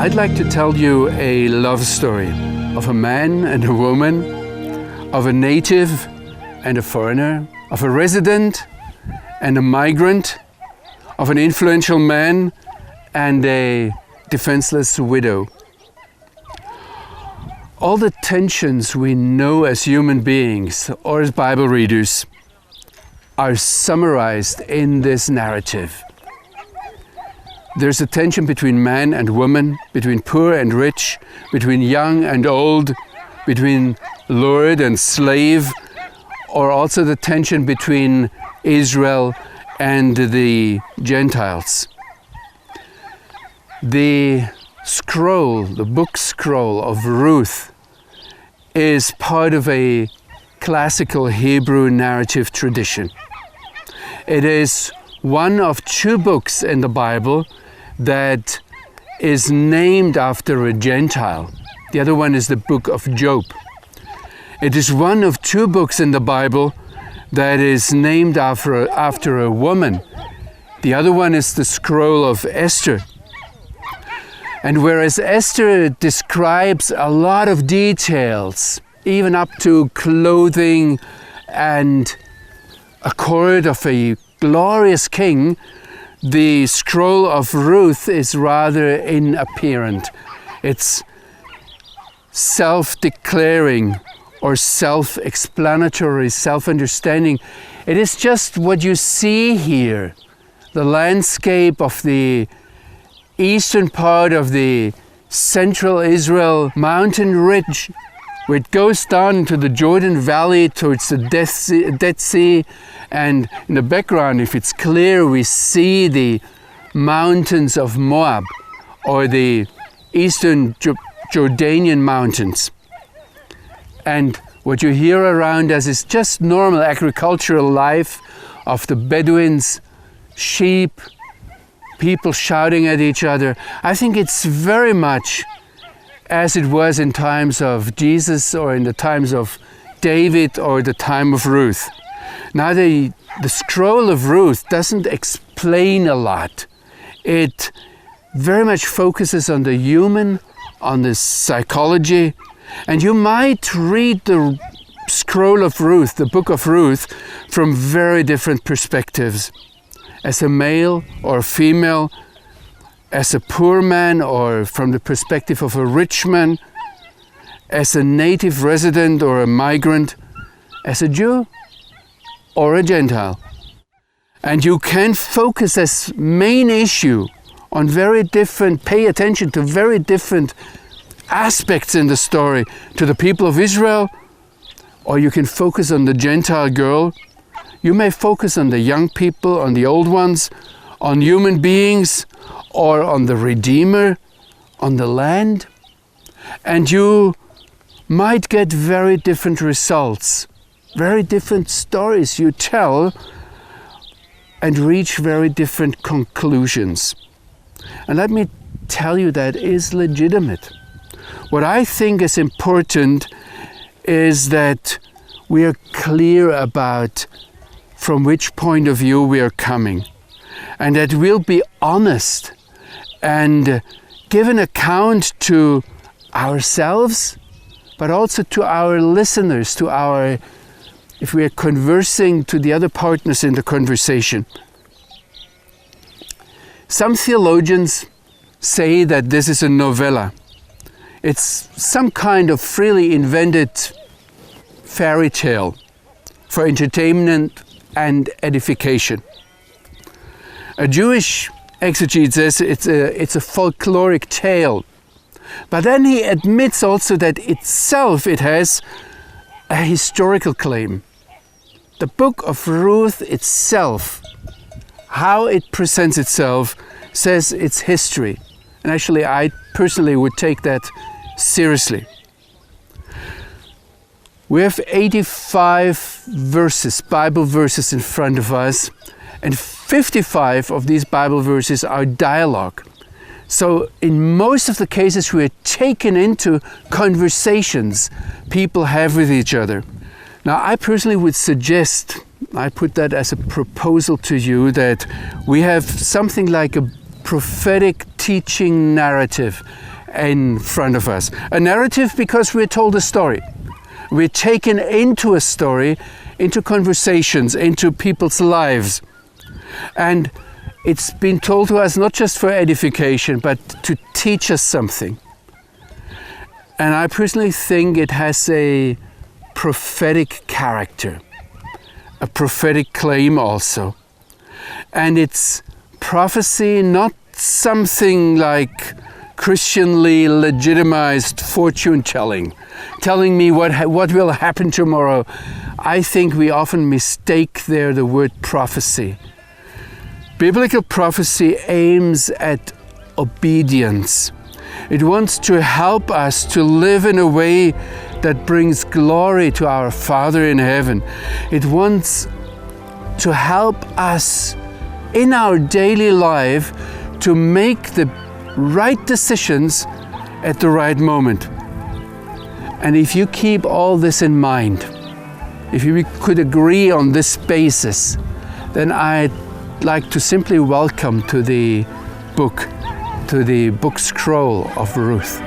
I'd like to tell you a love story of a man and a woman, of a native and a foreigner, of a resident and a migrant, of an influential man and a defenseless widow. All the tensions we know as human beings or as Bible readers are summarized in this narrative. There's a tension between man and woman, between poor and rich, between young and old, between lord and slave, or also the tension between Israel and the Gentiles. The scroll, the book scroll of Ruth, is part of a classical Hebrew narrative tradition. It is one of two books in the Bible that is named after a Gentile. The other one is the book of Job. It is one of two books in the Bible that is named after a woman. The other one is the scroll of Esther. And whereas Esther describes a lot of details, even up to clothing and a court of a glorious king, the scroll of Ruth is rather inapparent. It's self-declaring or self-explanatory, self-understanding. It is just what you see here, the landscape of the eastern part of the central Israel mountain ridge, where it goes down to the Jordan Valley towards the Dead Sea, and in the background, if it's clear, we see the mountains of Moab or the eastern Jordanian mountains. And what you hear around us is just normal agricultural life of the Bedouins, sheep, people shouting at each other. I think it's very much as it was in times of Jesus or in the times of David or the time of Ruth. Now the scroll of Ruth doesn't explain a lot. It very much focuses on the human, on the psychology, and you might read the scroll of Ruth, the book of Ruth, from very different perspectives. As a male or female, as a poor man or from the perspective of a rich man, as a native resident or a migrant, as a Jew or a Gentile. And you can focus as main issue on pay attention to very different aspects in the story, to the people of Israel, or you can focus on the Gentile girl. You may focus on the young people, on the old ones, on human beings, or on the Redeemer, on the land. And you might get very different results, very different stories you tell, and reach very different conclusions. And let me tell you, that is legitimate. What I think is important is that we are clear about from which point of view we are coming, and that we'll be honest and give an account to ourselves, but also to our listeners, if we are conversing, to the other partners in the conversation. Some theologians say that this is a novella. It's some kind of freely invented fairy tale for entertainment and edification. A Jewish exegete says it's a folkloric tale, but then he admits also that it has a historical claim. The book of Ruth itself, how it presents itself, says it's history. And actually, I personally would take that seriously. We have 85 verses, Bible verses in front of us, and 55 of these Bible verses are dialogue. So in most of the cases, we are taken into conversations people have with each other. Now, I personally would suggest, I put that as a proposal to you, that we have something like a prophetic teaching narrative in front of us. A narrative because we're told a story. We're taken into a story, into conversations, into people's lives. And it's been told to us not just for edification, but to teach us something. And I personally think it has a prophetic character, a prophetic claim also. And it's prophecy, not something like Christianly legitimized fortune telling me what will happen tomorrow. I think we often mistake there the word prophecy. Biblical prophecy aims at obedience. It wants to help us to live in a way that brings glory to our Father in heaven. It wants to help us in our daily life to make the right decisions at the right moment. And if you keep all this in mind, if we could agree on this basis, then I'd like to simply welcome to the book scroll of Ruth.